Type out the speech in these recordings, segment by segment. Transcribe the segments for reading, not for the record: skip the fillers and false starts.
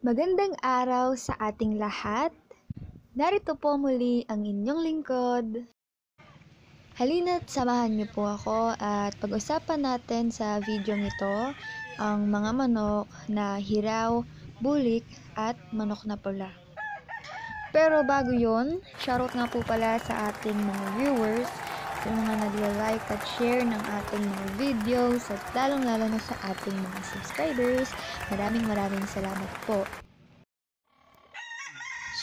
Magandang araw sa ating lahat. Narito po muli ang inyong lingkod. Halina't samahan niyo po ako at pag-usapan natin sa video ito ang mga manok na hiraw, bulik at manok na pula. Pero bago yun, shoutout nga po pala sa ating mga viewers, sa mga nagla-like at share ng ating mga videos at lalong-lalo na sa ating mga subscribers. Maraming salamat po.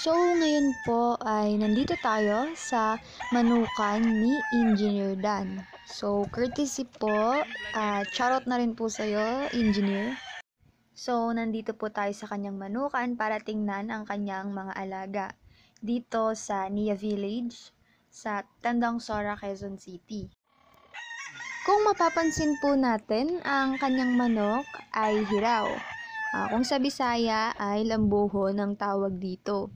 So, ngayon po ay nandito tayo sa manukan ni Engineer Dan. So, courtesy po, shoutout na rin po sa'yo, Engineer. So, nandito po tayo sa kanyang manukan para tingnan ang kanyang mga alaga dito sa Nia Village sa Tandang Sora, Quezon City. Kung mapapansin po natin, ang kanyang manok ay hiraw. Kung sa Bisaya ay lambuho ng tawag dito.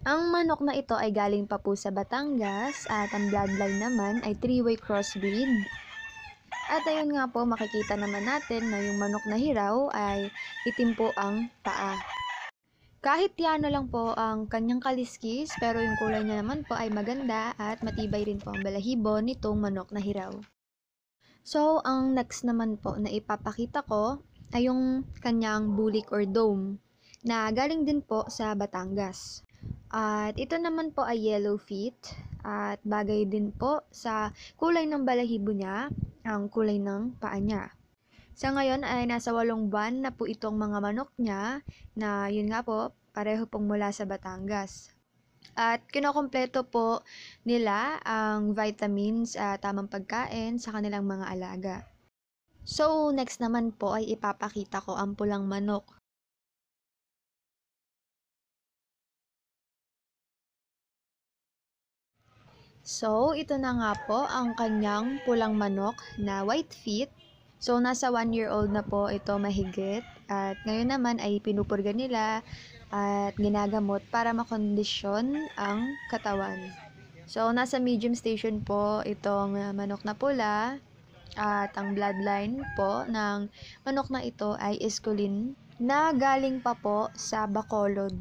Ang manok na ito ay galing pa po sa Batangas at ang bloodline naman ay 3-way crossbreed. At ayun nga po, makikita naman natin na yung manok na hiraw ay itim po ang paa. Kahit yano lang po ang kanyang kaliskis, pero yung kulay niya naman po ay maganda at matibay rin po ang balahibo nitong manok na hiraw. So, ang next naman po na ipapakita ko ay yung kanyang bulik or dome na galing din po sa Batangas. At ito naman po ay yellow feet at bagay din po sa kulay ng balahibo niya, ang kulay ng paa niya. Sa ngayon ay nasa 8 buwan na po itong mga manok niya na yun nga po, pareho pong mula sa Batangas. At kinokompleto po nila ang vitamins at tamang pagkain sa kanilang mga alaga. So, next naman po ay ipapakita ko ang pulang manok. So, ito na nga po ang kanyang pulang manok na white feet. So, nasa 1-year-old na po ito mahigit. At ngayon naman ay pinupurga nila at ginagamot para makondisyon ang katawan. So, nasa medium station po itong manok na pula. At ang bloodline po ng manok na ito ay Esculin na galing pa po sa Bacolod.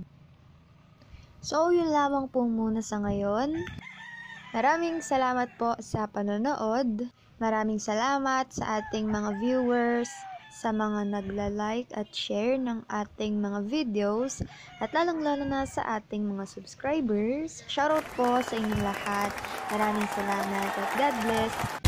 So, yun lamang po muna sa ngayon. Maraming salamat po sa panonood. Maraming salamat sa ating mga viewers, sa mga nagla-like at share ng ating mga videos, at lalong-lalo na sa ating mga subscribers. Shoutout po sa inyong lahat. Maraming salamat at God bless.